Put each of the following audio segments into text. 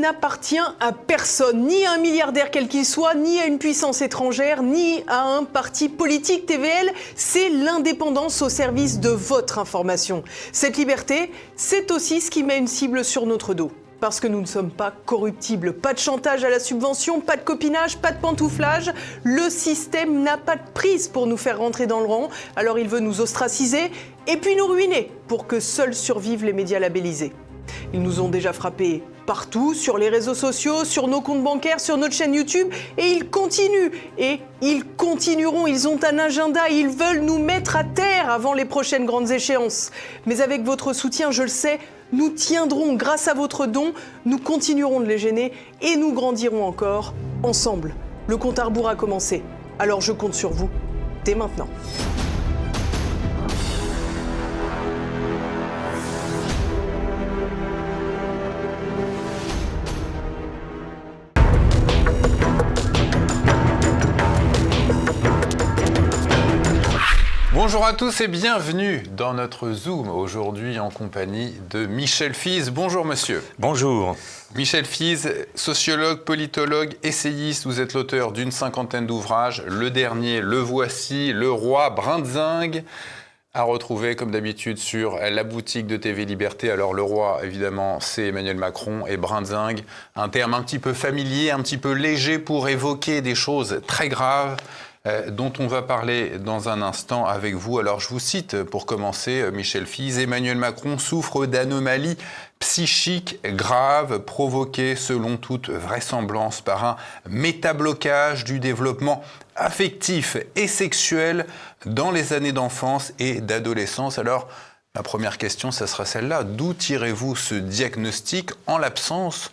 n'appartient à personne, ni à un milliardaire quel qu'il soit, ni à une puissance étrangère, ni à un parti politique. TVL, c'est l'indépendance au service de votre information. Cette liberté, c'est aussi ce qui met une cible sur notre dos. Parce que nous ne sommes pas corruptibles. Pas de chantage à la subvention, pas de copinage, pas de pantouflage. Le système n'a pas de prise pour nous faire rentrer dans le rang. Alors il veut nous ostraciser et puis nous ruiner pour que seuls survivent les médias labellisés. Ils nous ont déjà frappés partout, sur les réseaux sociaux, sur nos comptes bancaires, sur notre chaîne YouTube. Et ils continuent. Et ils continueront. Ils ont un agenda. Ils veulent nous mettre à terre avant les prochaines grandes échéances. Mais avec votre soutien, je le sais, nous tiendrons grâce à votre don. Nous continuerons de les gêner et nous grandirons encore ensemble. Le compte à rebours a commencé. Alors je compte sur vous dès maintenant. Bonjour à tous et bienvenue dans notre Zoom, aujourd'hui en compagnie de Michel Fize. Bonjour monsieur. Bonjour. Michel Fize, sociologue, politologue, essayiste, vous êtes l'auteur d'une 50aine d'ouvrages. Le dernier, Le Voici, Le Roi, Brindezingue, à retrouver comme d'habitude sur la boutique de TV Liberté. Alors Le Roi, évidemment, c'est Emmanuel Macron, et Brindezingue, un terme un petit peu familier, un petit peu léger pour évoquer des choses très graves, dont on va parler dans un instant avec vous. Alors je vous cite pour commencer, Michel Fize, Emmanuel Macron souffre d'anomalies psychiques graves provoquées selon toute vraisemblance par un métablocage du développement affectif et sexuel dans les années d'enfance et d'adolescence. Alors ma première question, ça sera celle-là. D'où tirez-vous ce diagnostic en l'absence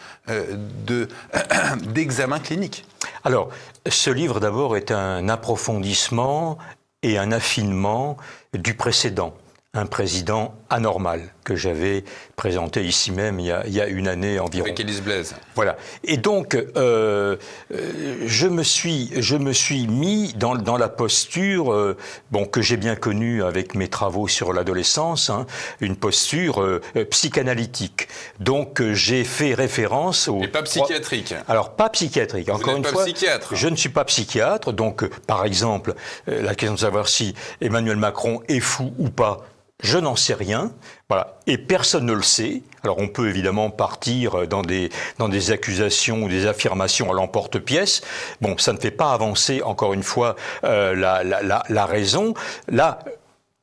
d'examen clinique ? Alors, ce livre d'abord est un approfondissement et un affinement du précédent, un président anormal que j'avais présenté ici même il y a une année environ. Avec Élise Blaise. Voilà. Et donc, je me suis mis dans la posture que j'ai bien connue avec mes travaux sur l'adolescence, une posture psychanalytique. Donc, j'ai fait référence au... Et pas psychiatrique. Alors, pas psychiatrique. Encore une fois, vous n'êtes pas psychiatre. Je ne suis pas psychiatre. Donc, par exemple, la question de savoir si Emmanuel Macron est fou ou pas, je n'en sais rien, voilà, et personne ne le sait. Alors on peut évidemment partir dans des accusations ou des affirmations à l'emporte-pièce. Bon, ça ne fait pas avancer, encore une fois, la raison. Là,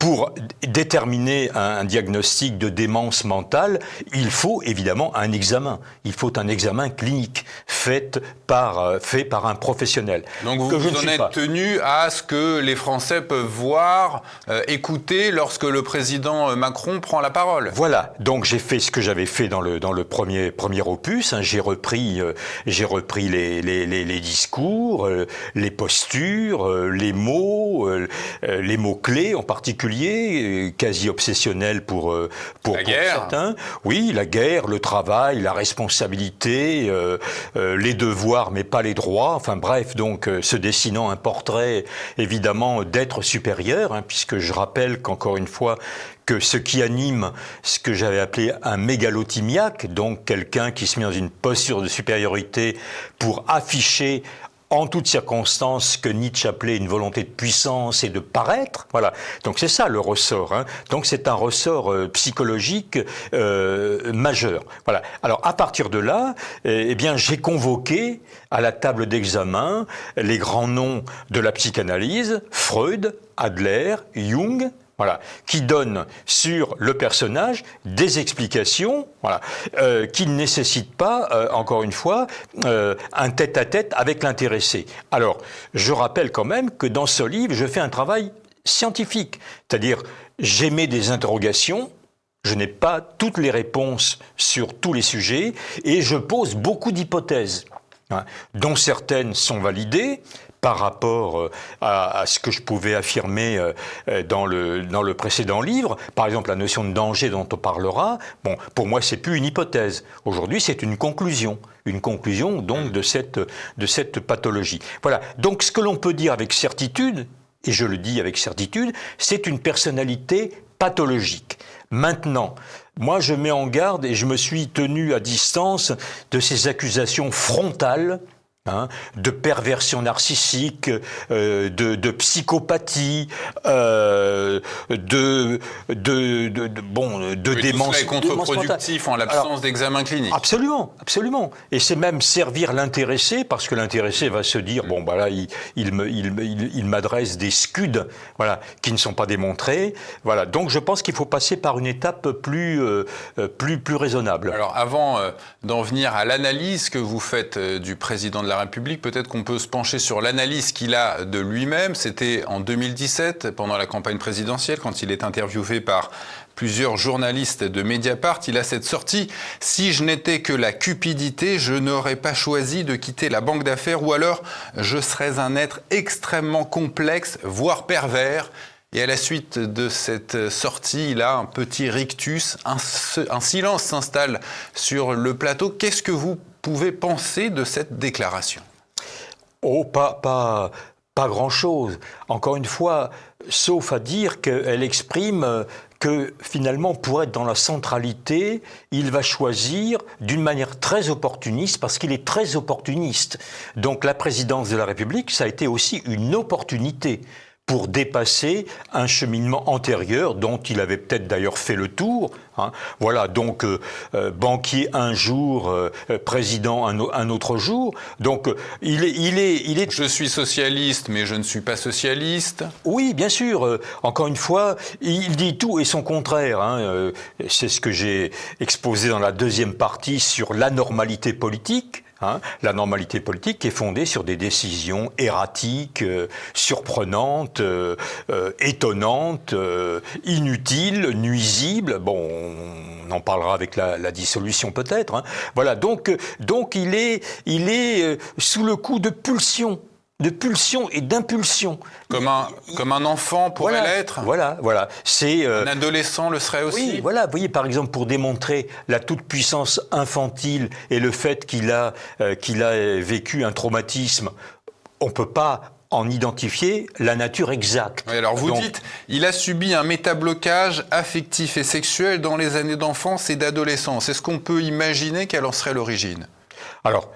pour déterminer un diagnostic de démence mentale, il faut évidemment un examen. Il faut un examen clinique fait par un professionnel. Donc vous en êtes tenu à ce que les Français peuvent voir, écouter lorsque le président Macron prend la parole. Voilà. Donc j'ai fait ce que j'avais fait dans le premier opus. J'ai repris les discours, les postures, les mots clés en particulier, quasi obsessionnel pour certains. Oui, la guerre, le travail, la responsabilité, les devoirs mais pas les droits. Enfin bref, donc se dessinant un portrait évidemment d'être supérieur, puisque je rappelle qu'encore une fois que ce qui anime ce que j'avais appelé un mégalotimiaque, donc quelqu'un qui se met dans une posture de supériorité pour afficher en toutes circonstances, ce que Nietzsche appelait une volonté de puissance et de paraître. Voilà. Donc c'est ça le ressort. Donc c'est un ressort psychologique majeur. Voilà. Alors à partir de là, j'ai convoqué à la table d'examen les grands noms de la psychanalyse, Freud, Adler, Jung. Voilà, qui donne sur le personnage des explications, voilà, qui ne nécessitent pas, encore une fois, un tête-à-tête avec l'intéressé. Alors, je rappelle quand même que dans ce livre, je fais un travail scientifique, c'est-à-dire j'émets des interrogations. Je n'ai pas toutes les réponses sur tous les sujets et je pose beaucoup d'hypothèses, dont certaines sont validées par rapport à ce que je pouvais affirmer dans le précédent livre. Par exemple, la notion de danger dont on parlera, bon, pour moi, c'est plus une hypothèse. Aujourd'hui, c'est une conclusion donc de cette pathologie. Voilà. Donc, ce que l'on peut dire avec certitude, et je le dis avec certitude, c'est une personnalité pathologique. Maintenant, moi je mets en garde et je me suis tenu à distance de ces accusations frontales, de perversion narcissique, de psychopathie, de démence. Tout cela est contre-productif en l'absence d'examen clinique. Absolument, absolument. Et c'est même servir l'intéressé, parce que l'intéressé va se dire, bon, bah là, il m'adresse des scuds, voilà, qui ne sont pas démontrés. Voilà. Donc je pense qu'il faut passer par une étape plus raisonnable. Alors avant d'en venir à l'analyse que vous faites du président de la République, peut-être qu'on peut se pencher sur l'analyse qu'il a de lui-même. C'était en 2017, pendant la campagne présidentielle, quand il est interviewé par plusieurs journalistes de Mediapart. Il a cette sortie: « Si je n'étais que la cupidité, je n'aurais pas choisi de quitter la banque d'affaires, ou alors je serais un être extrêmement complexe, voire pervers ». Et à la suite de cette sortie, il a un petit rictus, un silence s'installe sur le plateau. Qu'est-ce que vous pouvez penser de cette déclaration ? Oh, pas grand-chose. Encore une fois, sauf à dire qu'elle exprime que finalement, pour être dans la centralité, il va choisir d'une manière très opportuniste, parce qu'il est très opportuniste. Donc la présidence de la République, ça a été aussi une opportunité pour dépasser un cheminement antérieur dont il avait peut-être d'ailleurs fait le tour. Voilà, donc banquier un jour, président un autre jour. Donc il est. Je suis socialiste, mais je ne suis pas socialiste. Oui, bien sûr. Encore une fois, il dit tout et son contraire. C'est ce que j'ai exposé dans la deuxième partie sur l'anormalité politique. La normalité politique est fondée sur des décisions erratiques, surprenantes, étonnantes, inutiles, nuisibles. Bon, on en parlera avec la dissolution peut-être. Voilà, donc il est sous le coup de pulsions et d'impulsions. Comme un enfant pourrait l'être. Voilà. Un adolescent le serait aussi. Oui, voilà. Vous voyez, par exemple, pour démontrer la toute-puissance infantile et le fait qu'il a vécu un traumatisme, on ne peut pas en identifier la nature exacte. Oui, alors vous dites, il a subi un métablocage affectif et sexuel dans les années d'enfance et d'adolescence. Est-ce qu'on peut imaginer quelle en serait l'origine ? Alors,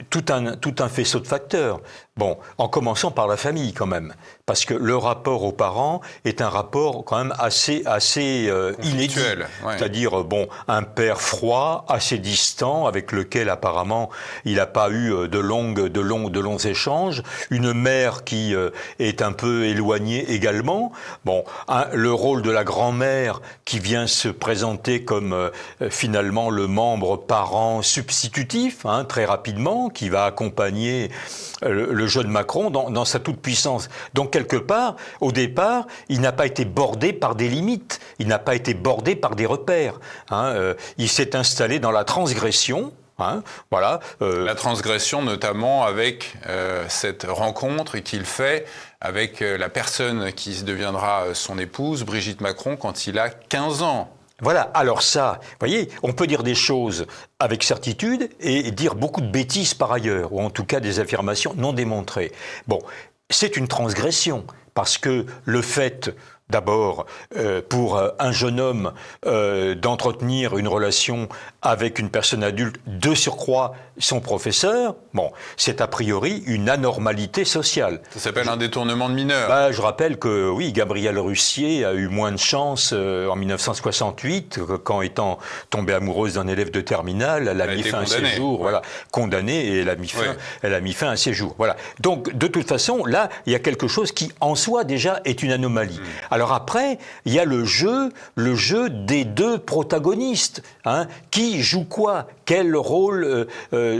tout un faisceau de facteurs. Bon, en commençant par la famille quand même, parce que le rapport aux parents est un rapport quand même assez inédit. Ouais. C'est-à-dire, un père froid, assez distant, avec lequel apparemment il n'a pas eu de longs échanges. Une mère qui est un peu éloignée également. Bon, le rôle de la grand-mère qui vient se présenter comme finalement le membre parent substitutif, très rapidement, qui va accompagner le jeune Macron dans sa toute-puissance. Donc, quelque part, au départ, il n'a pas été bordé par des limites, il n'a pas été bordé par des repères. Il s'est installé dans la transgression. Voilà. La transgression, notamment avec cette rencontre qu'il fait avec la personne qui deviendra son épouse, Brigitte Macron, quand il a 15 ans. Voilà, alors ça, vous voyez, on peut dire des choses avec certitude et dire beaucoup de bêtises par ailleurs, ou en tout cas des affirmations non démontrées. Bon, c'est une transgression, parce que le fait, d'abord, pour un jeune homme d'entretenir une relation avec une personne adulte, de surcroît son professeur, c'est a priori une anormalité sociale. Ça s'appelle un détournement de mineur. Je rappelle que, oui, Gabrielle Russier a eu moins de chance en 1968, quand étant tombée amoureuse d'un élève de terminale, elle a mis fin à ses jours, voilà, condamnée, et elle a mis fin à ses jours. Voilà. Donc, de toute façon, là, il y a quelque chose qui, en soi, déjà, est une anomalie. Alors après, il y a le jeu des deux protagonistes. Qui joue quoi ? Quel rôle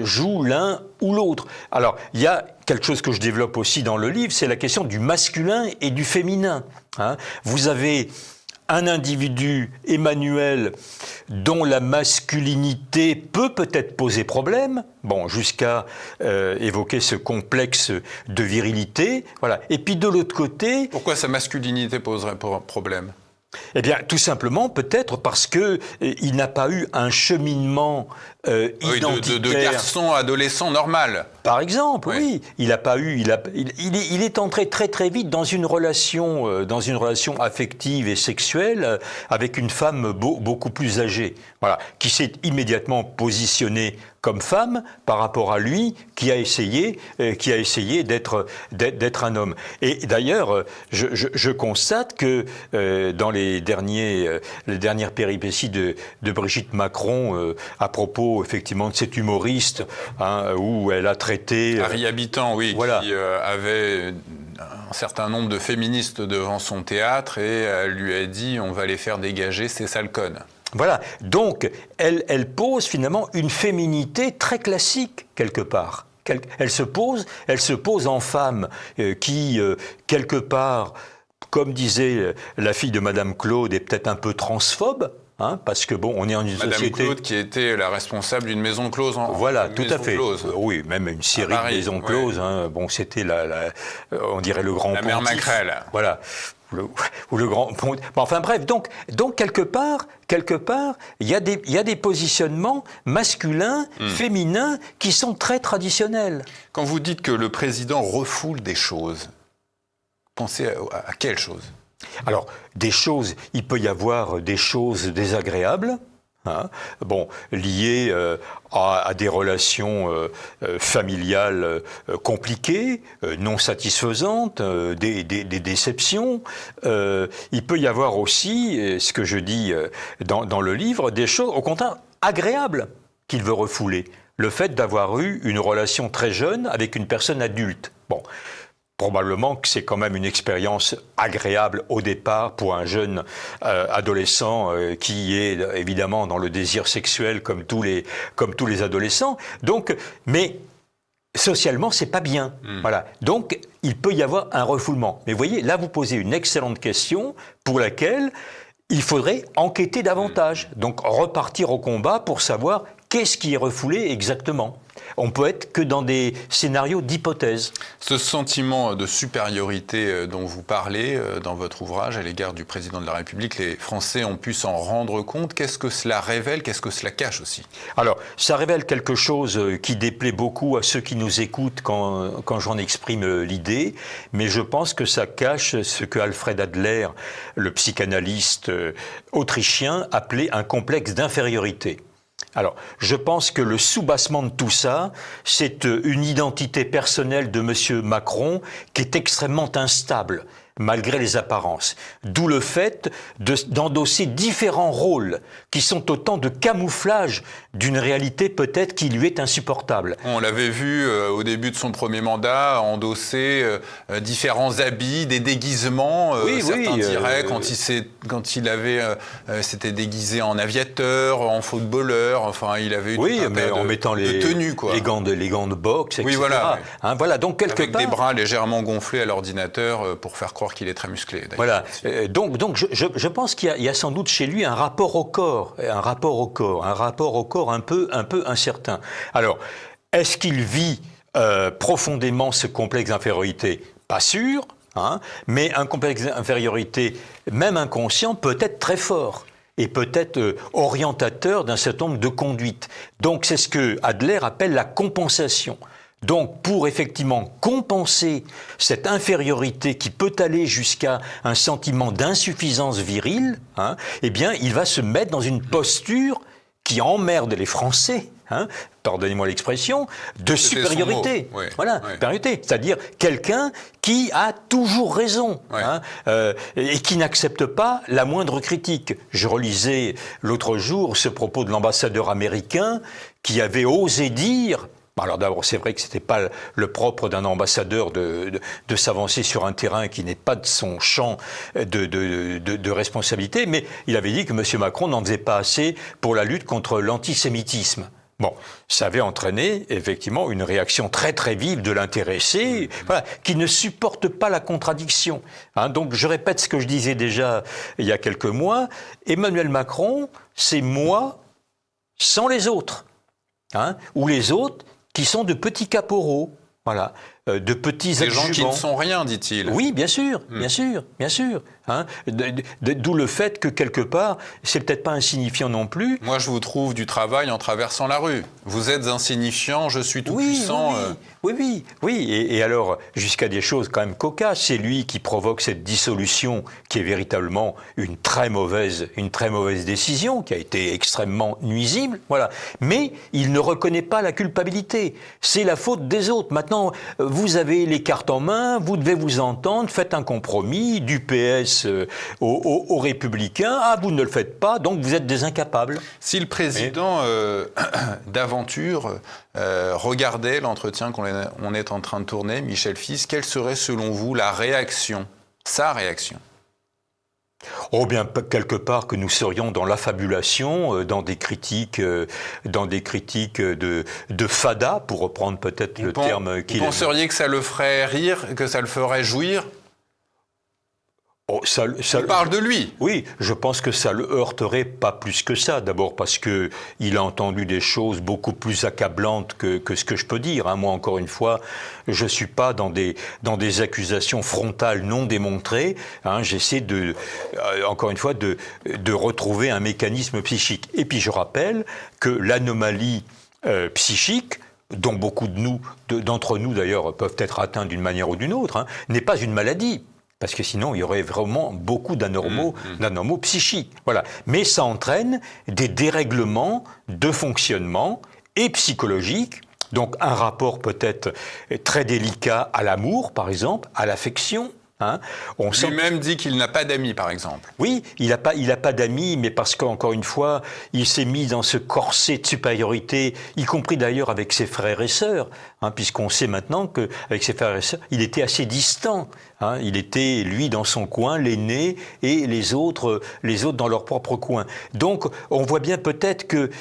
joue l'un ou l'autre ? Alors, il y a quelque chose que je développe aussi dans le livre, c'est la question du masculin et du féminin. Vous avez un individu, Emmanuel, dont la masculinité peut-être poser problème, jusqu'à évoquer ce complexe de virilité, voilà. Et puis de l'autre côté... Pourquoi sa masculinité poserait problème ? Eh bien, tout simplement, peut-être parce que il n'a pas eu un cheminement identitaire. De garçon adolescent normal. Par exemple, Ouais. oui, il a pas eu, il est entré très très vite dans une relation affective et sexuelle avec une femme beaucoup plus âgée, voilà, qui s'est immédiatement positionnée comme femme par rapport à lui, qui a essayé d'être un homme. Et d'ailleurs, je constate que dans les dernières péripéties de Brigitte Macron à propos effectivement de cet humoriste, hein, où elle a traité Harry Habitant, oui, voilà. qui avait un certain nombre de féministes devant son théâtre et elle lui a dit « on va les faire dégager, ces sales connes ». Voilà, donc elle pose finalement une féminité très classique quelque part. Elle se pose en femme qui, quelque part, comme disait la fille de Madame Claude, est peut-être un peu transphobe. Hein, parce que bon, on est en une Madame société. Claude, qui était la responsable d'une maison close. Voilà, tout à fait. Close. Oui, même une série Paris, de maisons closes. Hein, bon, c'était on dirait le grand. La mère pontife. Macrel. Voilà. Ou le grand. Bon, enfin bref, donc quelque part, il y a des positionnements masculins, féminins, qui sont très traditionnels. Quand vous dites que le président refoule des choses, pensez à quelles choses? Alors, il peut y avoir des choses désagréables, hein, bon, liées à des relations familiales compliquées, non satisfaisantes, des déceptions. Il peut y avoir aussi, ce que je dis dans le livre, des choses au contraire agréables qu'il veut refouler. Le fait d'avoir eu une relation très jeune avec une personne adulte. Bon. Probablement que c'est quand même une expérience agréable au départ pour un jeune adolescent qui est évidemment dans le désir sexuel comme tous les adolescents. Donc, mais socialement, c'est pas bien. Voilà. Donc, il peut y avoir un refoulement. Mais vous voyez, là, vous posez une excellente question pour laquelle il faudrait enquêter davantage. Donc, repartir au combat pour savoir qu'est-ce qui est refoulé exactement. On peut être que dans des scénarios d'hypothèse. Ce sentiment de supériorité dont vous parlez dans votre ouvrage à l'égard du président de la République, les Français ont pu s'en rendre compte. Qu'est-ce que cela révèle? Qu'est-ce que cela cache aussi? Alors, ça révèle quelque chose qui déplaît beaucoup à ceux qui nous écoutent quand j'en exprime l'idée, mais je pense que ça cache ce que Alfred Adler, le psychanalyste autrichien, appelait un complexe d'infériorité. Alors, je pense que le soubassement de tout ça, c'est une identité personnelle de M. Macron qui est extrêmement instable, malgré les apparences. D'où le fait d'endosser différents rôles qui sont autant de camouflage d'une réalité peut-être qui lui est insupportable. On l'avait vu au début de son premier mandat endosser différents habits, des déguisements. Certains diraient quand il s'était déguisé en aviateur, en footballeur. Enfin, il avait eu en mettant les tenues, quoi. Les gants de boxe, etc. Oui, voilà. Hein, voilà, donc quelque part, des bras légèrement gonflés à l'ordinateur pour faire croire qu'il est très musclé. Voilà. Donc je pense qu'il y a sans doute chez lui un rapport au corps un peu incertain. Alors, est-ce qu'il vit profondément ce complexe d'infériorité? Pas sûr, hein, mais un complexe d'infériorité, même inconscient, peut être très fort et peut-être orientateur d'un certain nombre de conduites. Donc c'est ce que Adler appelle la compensation. Donc, pour effectivement compenser cette infériorité qui peut aller jusqu'à un sentiment d'insuffisance virile, hein, eh bien, il va se mettre dans une posture qui emmerde les Français, hein, pardonnez-moi l'expression, de supériorité. Oui, voilà, supériorité. C'est-à-dire quelqu'un qui a toujours raison, hein, et qui n'accepte pas la moindre critique. Je relisais l'autre jour ce propos de l'ambassadeur américain qui avait osé dire. Alors d'abord, c'est vrai que c'était pas le propre d'un ambassadeur de s'avancer sur un terrain qui n'est pas de son champ de responsabilité, mais il avait dit que M. Macron n'en faisait pas assez pour la lutte contre l'antisémitisme. Bon, ça avait entraîné effectivement une réaction très très vive de l'intéressé, voilà, qui ne supporte pas la contradiction. Hein, donc je répète ce que je disais déjà il y a quelques mois, Emmanuel Macron, c'est moi sans les autres, hein, ou les autres qui sont de petits caporaux. Voilà. de petits Des gens qui adjuvants. ne sont rien, dit-il. Oui, bien sûr, bien sûr, bien sûr. Hein. D'où le fait que, quelque part, c'est peut-être pas insignifiant non plus. Moi, je vous trouve du travail en traversant la rue. Vous êtes insignifiant, je suis tout puissant. Oui. Et alors, jusqu'à des choses quand même cocasses. C'est lui qui provoque cette dissolution qui est véritablement une très mauvaise décision, qui a été extrêmement nuisible. Voilà. Mais il ne reconnaît pas la culpabilité. C'est la faute des autres. Maintenant, vous avez les cartes en main, vous devez vous entendre, faites un compromis, du PS aux Républicains. Ah, vous ne le faites pas, donc vous êtes des incapables. Si le président d'Aventure regardait l'entretien qu'on est en train de tourner, Michel Fils, quelle serait selon vous la réaction, sa réaction ? Oh bien, quelque part que nous serions dans l'affabulation, dans des critiques de fada, pour reprendre peut-être le terme qu'il aime. Vous penseriez que ça le ferait rire, que ça le ferait jouir ? Oh, On parle de lui. Oui, je pense que ça le heurterait pas plus que ça. D'abord parce que il a entendu des choses beaucoup plus accablantes que ce que je peux dire. Hein. Moi, encore une fois, je suis pas dans des accusations frontales non démontrées. Hein. J'essaie encore une fois, de retrouver un mécanisme psychique. Et puis je rappelle que l'anomalie psychique, dont beaucoup d'entre nous d'ailleurs peuvent être atteints d'une manière ou d'une autre, hein, n'est pas une maladie. Parce que sinon, il y aurait vraiment beaucoup d'anormaux psychiques. Voilà. Mais ça entraîne des dérèglements de fonctionnement et psychologiques. Donc un rapport peut-être très délicat à l'amour, par exemple, à l'affection. Hein. Lui-même dit qu'il n'a pas d'amis, par exemple. Oui, il n'a pas d'amis, mais parce qu'encore une fois, il s'est mis dans ce corset de supériorité, y compris d'ailleurs avec ses frères et sœurs, hein, puisqu'on sait maintenant qu'avec ses frères et sœurs, il était assez distant. Hein, il était, lui, dans son coin, l'aîné, et les autres dans leur propre coin. Donc, on voit bien peut-être que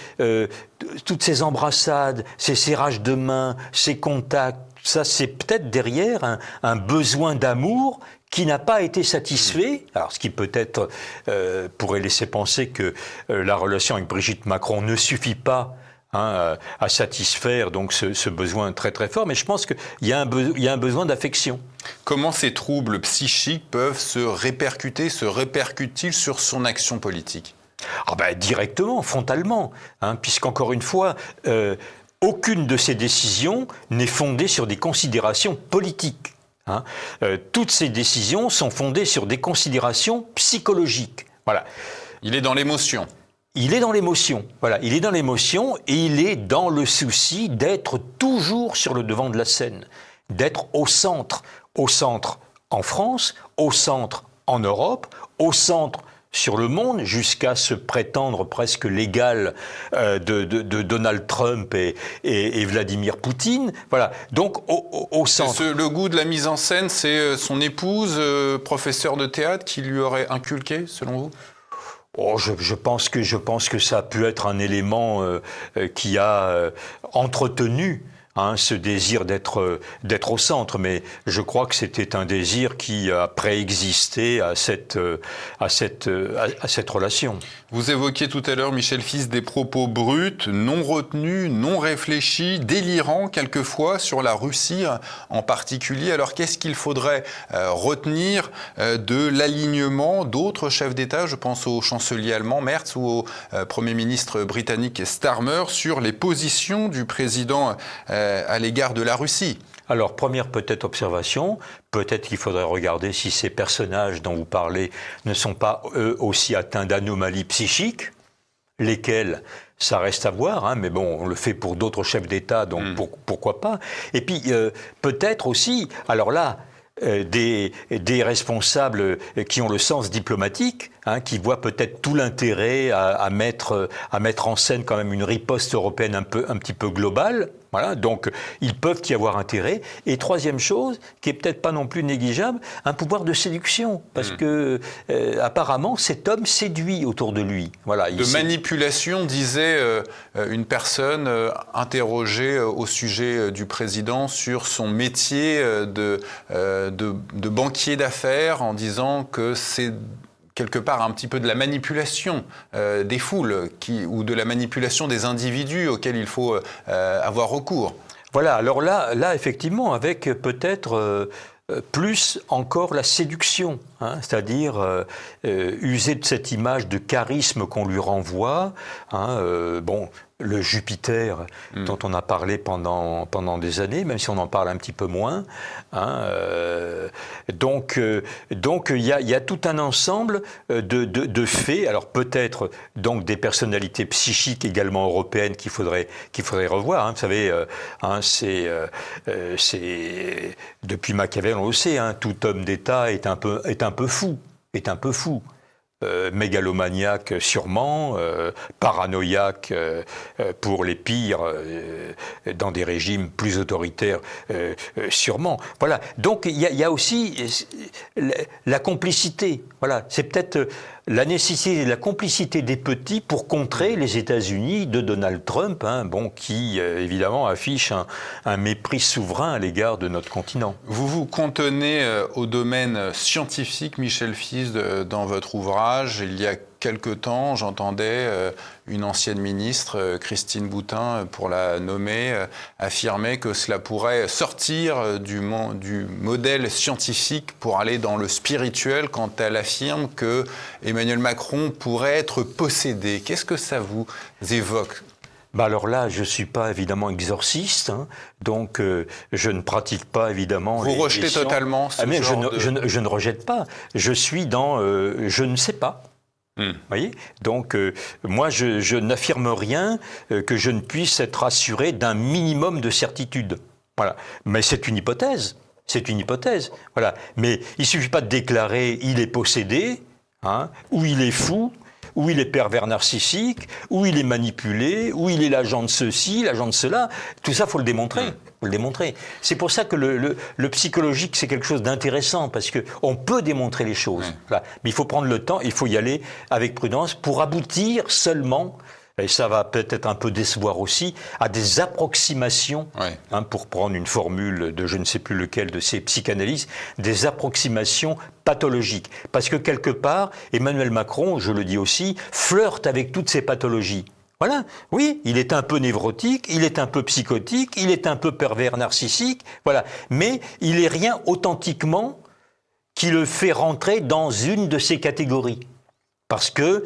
toutes ces embrassades, ces serrages de main, ces contacts, ça, c'est peut-être derrière un besoin d'amour qui n'a pas été satisfait. Alors, ce qui peut-être pourrait laisser penser que la relation avec Brigitte Macron ne suffit pas à satisfaire donc ce besoin très très fort. Mais je pense qu'il y a un besoin d'affection. Comment ces troubles psychiques peuvent se répercutent-ils sur son action politique ? Directement, frontalement, hein, puisqu'encore une fois... aucune de ces décisions n'est fondée sur des considérations politiques. Hein. Toutes ces décisions sont fondées sur des considérations psychologiques. Voilà. Il est dans l'émotion. Il est dans l'émotion. Voilà. Il est dans l'émotion et il est dans le souci d'être toujours sur le devant de la scène, d'être au centre en France, au centre en Europe, au centre sur le monde, jusqu'à se prétendre presque l'égal de Donald Trump et Vladimir Poutine. Voilà. Donc, au centre. Le goût de la mise en scène, c'est son épouse, professeure de théâtre, qui lui aurait inculqué, selon vous ? Je pense que ça a pu être un élément qui a entretenu ce désir d'être au centre, mais je crois que c'était un désir qui a préexisté à cette relation. Vous évoquiez tout à l'heure, Michel Fils, des propos bruts, non retenus, non réfléchis, délirants quelquefois sur la Russie en particulier. Alors qu'est-ce qu'il faudrait retenir de l'alignement d'autres chefs d'État, je pense au chancelier allemand Merz ou au Premier ministre britannique Starmer, sur les positions du président à l'égard de la Russie? Alors, première peut-être observation, peut-être qu'il faudrait regarder si ces personnages dont vous parlez ne sont pas eux aussi atteints d'anomalies psychiques, lesquelles ça reste à voir, mais bon, on le fait pour d'autres chefs d'État, donc pourquoi pas. Et puis, peut-être aussi, alors là, des responsables qui ont le sens diplomatique, qui voient peut-être tout l'intérêt à mettre en scène quand même une riposte européenne un petit peu globale. Voilà, donc ils peuvent y avoir intérêt. Et troisième chose, qui est peut-être pas non plus négligeable, un pouvoir de séduction, parce que apparemment cet homme séduit autour de lui. Voilà, manipulation, disait une personne interrogée au sujet du président sur son métier de banquier d'affaires, en disant que c'est quelque part un petit peu de la manipulation des foules ou de la manipulation des individus auxquels il faut avoir recours. Voilà, alors là effectivement, avec peut-être plus encore la séduction, hein, c'est-à-dire user de cette image de charisme qu'on lui renvoie. Hein, bon, le Jupiter dont on a parlé pendant des années, même si on en parle un petit peu moins. Hein, donc il y a tout un ensemble de faits. Alors peut-être donc des personnalités psychiques également européennes qu'il faudrait revoir. Hein. Vous savez, c'est depuis Machiavel on le sait. Hein, tout homme d'État est un peu fou. Mégalomaniaque sûrement, paranoïaque pour les pires, dans des régimes plus autoritaires sûrement. Voilà. Donc il y a aussi la complicité. Voilà. C'est peut-être la nécessité de la complicité des petits pour contrer les États-Unis de Donald Trump, hein, bon, qui évidemment affiche un mépris souverain à l'égard de notre continent. Vous vous cantonnez au domaine scientifique, Michel Fisz, dans votre ouvrage. Il y a quelque temps, j'entendais une ancienne ministre, Christine Boutin, pour la nommer, affirmer que cela pourrait sortir du modèle scientifique pour aller dans le spirituel quand elle affirme que Emmanuel Macron pourrait être possédé. Qu'est-ce que ça vous évoque ? Alors là, je ne suis pas évidemment exorciste, hein, donc je ne pratique pas évidemment. Vous rejetez totalement ce genre je ne rejette pas. Je suis dans je ne sais pas. Voyez, donc moi je n'affirme rien que je ne puisse être assuré d'un minimum de certitude. Voilà, mais c'est une hypothèse. Voilà, mais il suffit pas de déclarer il est possédé, hein, ou il est fou, ou il est pervers narcissique, ou il est manipulé, ou il est l'agent de ceci, l'agent de cela. Tout ça, faut le démontrer. C'est pour ça que le psychologique, c'est quelque chose d'intéressant, parce qu'on peut démontrer les choses. Voilà. Mais il faut prendre le temps, il faut y aller avec prudence pour aboutir seulement, et ça va peut-être un peu décevoir aussi, à des approximations, hein, pour prendre une formule de je ne sais plus lequel de ces psychanalystes, des approximations pathologiques. Parce que quelque part, Emmanuel Macron, je le dis aussi, flirte avec toutes ces pathologies. Voilà, oui, il est un peu névrotique, il est un peu psychotique, il est un peu pervers narcissique, voilà. Mais il n'est rien authentiquement qui le fait rentrer dans une de ces catégories. Parce que,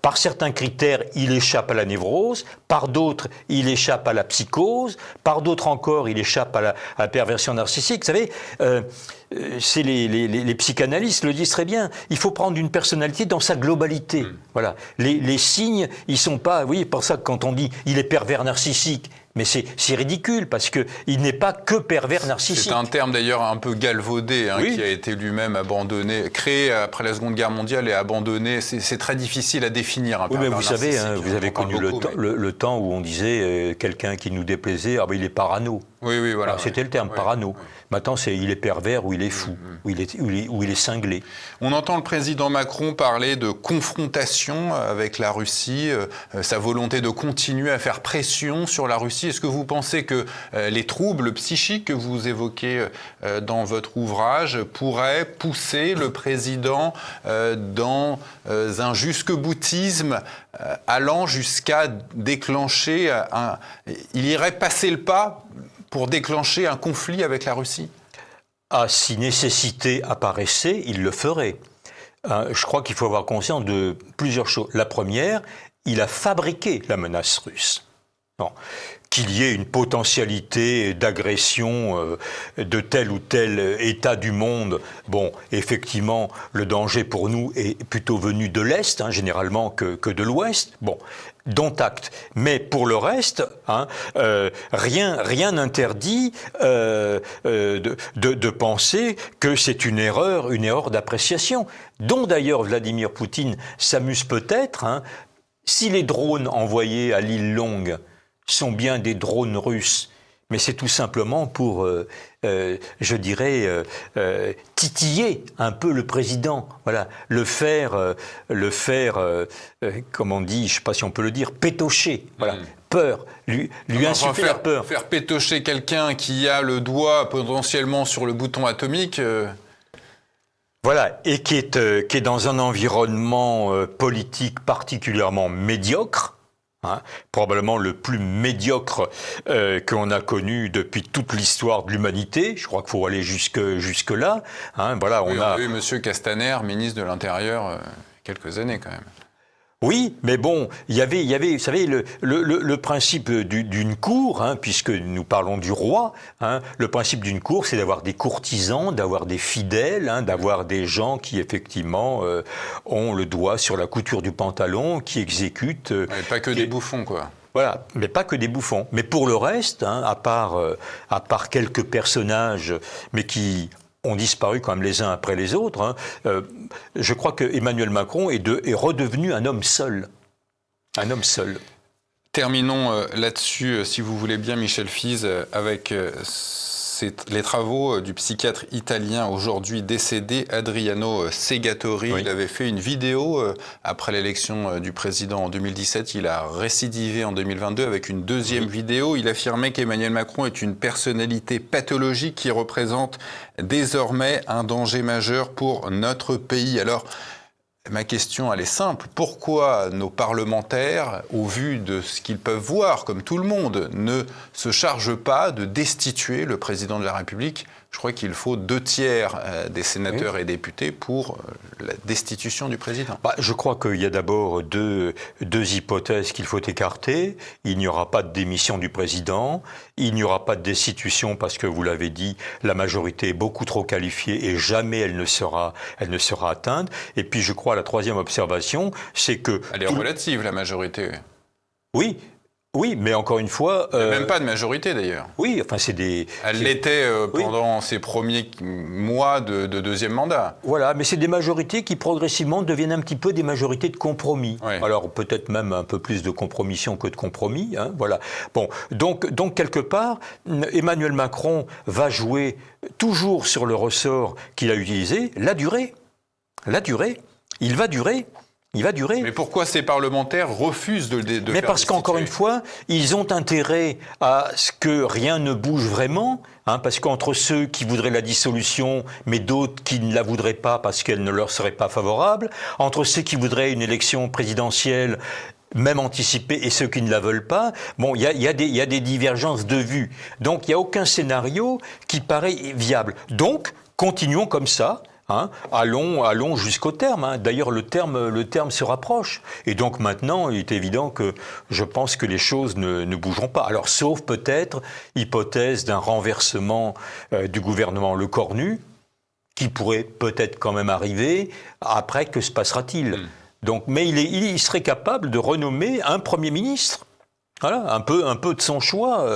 par certains critères, il échappe à la névrose, par d'autres, il échappe à la psychose, par d'autres encore, il échappe à la perversion narcissique. Vous savez, c'est les psychanalystes le disent très bien, il faut prendre une personnalité dans sa globalité. Voilà. Les signes, ils sont pas... Oui, pour ça que quand on dit « il est pervers narcissique », mais c'est ridicule, parce qu'il n'est pas que pervers narcissique. C'est un terme d'ailleurs un peu galvaudé, hein, qui a été lui-même abandonné, créé après la Seconde Guerre mondiale et abandonné. C'est très difficile à définir, un pervers narcissique. Mais vous savez, hein, vous avez connu le temps où on disait quelqu'un qui nous déplaisait, ah ben il est parano. Oui, voilà. C'était le terme, parano. Maintenant, il est pervers ou il est fou, ou il est cinglé. On entend le président Macron parler de confrontation avec la Russie, sa volonté de continuer à faire pression sur la Russie. Est-ce que vous pensez que les troubles psychiques que vous évoquez dans votre ouvrage pourraient pousser le président dans un jusque-boutisme allant jusqu'à déclencher il irait passer le pas pour déclencher un conflit avec la Russie ? Ah, si nécessité apparaissait, il le ferait. Je crois qu'il faut avoir conscience de plusieurs choses. La première, il a fabriqué la menace russe. Bon. Qu'il y ait une potentialité d'agression de tel ou tel État du monde, bon, effectivement, le danger pour nous est plutôt venu de l'Est, hein, généralement, que de l'Ouest. Bon, dont acte. Mais pour le reste, hein, rien n'interdit de penser que c'est une erreur d'appréciation, dont d'ailleurs Vladimir Poutine s'amuse peut-être, hein, si les drones envoyés à l'île Longue sont bien des drones russes, mais c'est tout simplement pour, je dirais, titiller un peu le président, voilà, le faire, comme on dit, je ne sais pas si on peut le dire, pétocher, voilà, peur, lui insuffler la peur. Faire pétocher quelqu'un qui a le doigt potentiellement sur le bouton atomique... Voilà, et qui est dans un environnement politique particulièrement médiocre, Hein, probablement le plus médiocre qu'on a connu depuis toute l'histoire de l'humanité. Je crois qu'il faut aller jusque-là. Hein, voilà, on a eu M. Castaner, ministre de l'Intérieur, quelques années quand même. Oui, mais bon, il y avait, vous savez, le principe d'une cour, hein, puisque nous parlons du roi, hein, le principe d'une cour, c'est d'avoir des courtisans, d'avoir des fidèles, hein, d'avoir des gens qui, effectivement, ont le doigt sur la couture du pantalon, qui exécutent... pas que des bouffons, quoi. Voilà, mais pas que des bouffons. Mais pour le reste, hein, à part quelques personnages, mais qui... ont disparu quand même les uns après les autres. Hein. Je crois que Emmanuel Macron est redevenu un homme seul. Un homme seul. Terminons là-dessus, si vous voulez bien, Michel Fize, avec les travaux du psychiatre italien aujourd'hui décédé, Adriano Segatori. Oui. Il avait fait une vidéo après l'élection du président en 2017. Il a récidivé en 2022 avec une deuxième vidéo. Il affirmait qu'Emmanuel Macron est une personnalité pathologique qui représente désormais un danger majeur pour notre pays. Alors, ma question, elle est simple. Pourquoi nos parlementaires, au vu de ce qu'ils peuvent voir, comme tout le monde, ne se chargent pas de destituer le président de la République ? Je crois qu'il faut 2/3 des sénateurs et députés pour la destitution du président. Je crois qu'il y a d'abord deux hypothèses qu'il faut écarter. Il n'y aura pas de démission du président, il n'y aura pas de destitution parce que, vous l'avez dit, la majorité est beaucoup trop qualifiée et jamais elle ne sera atteinte. Et puis je crois la troisième observation, c'est que... Elle est relative, la majorité. Oui, mais encore une fois... Il n'y a même pas de majorité, d'ailleurs. Oui, enfin, c'est des... Elle l'était pendant ses premiers mois de deuxième mandat. Voilà, mais c'est des majorités qui, progressivement, deviennent un petit peu des majorités de compromis. Oui. Alors, peut-être même un peu plus de compromission que de compromis, hein, voilà. Bon, donc, quelque part, Emmanuel Macron va jouer toujours sur le ressort qu'il a utilisé, la durée. La durée. Il va durer. Il va durer. Mais pourquoi ces parlementaires refusent de Mais faire parce qu'encore une fois, ils ont intérêt à ce que rien ne bouge vraiment, hein, parce qu'entre ceux qui voudraient la dissolution, mais d'autres qui ne la voudraient pas parce qu'elle ne leur serait pas favorable, entre ceux qui voudraient une élection présidentielle même anticipée et ceux qui ne la veulent pas, bon, il y a des divergences de vues. Donc il n'y a aucun scénario qui paraît viable. Donc, continuons comme ça. Hein, allons jusqu'au terme. Hein. D'ailleurs, le terme se rapproche. Et donc maintenant, il est évident que je pense que les choses ne bougeront pas. Alors, sauf peut-être hypothèse d'un renversement du gouvernement Lecornu, qui pourrait peut-être quand même arriver. Après, que se passera-t-il ? Donc, mais il serait capable de renommer un Premier ministre. Voilà, un peu de son choix,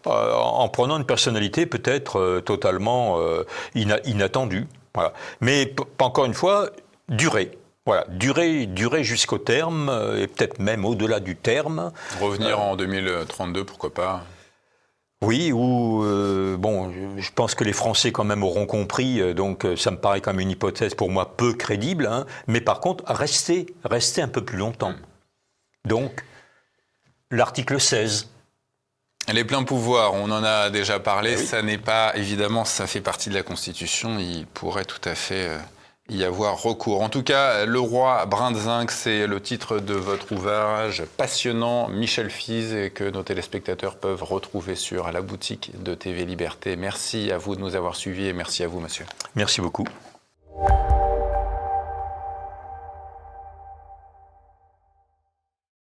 en prenant une personnalité peut-être totalement inattendue. Voilà. Mais encore une fois, durer. Voilà, durer jusqu'au terme, et peut-être même au-delà du terme. Revenir en 2032, pourquoi pas ? Oui, ou je pense que les Français quand même auront compris, donc ça me paraît quand même une hypothèse pour moi peu crédible, hein, mais par contre, rester un peu plus longtemps. Donc, l'article 16. Les pleins pouvoirs, on en a déjà parlé, oui. Ça n'est pas, évidemment, ça fait partie de la Constitution, il pourrait tout à fait y avoir recours. En tout cas, Le Roi brin de zinc, c'est le titre de votre ouvrage passionnant, Michel Fize, et que nos téléspectateurs peuvent retrouver sur la boutique de TV Liberté. Merci à vous de nous avoir suivis et merci à vous, monsieur. Merci beaucoup.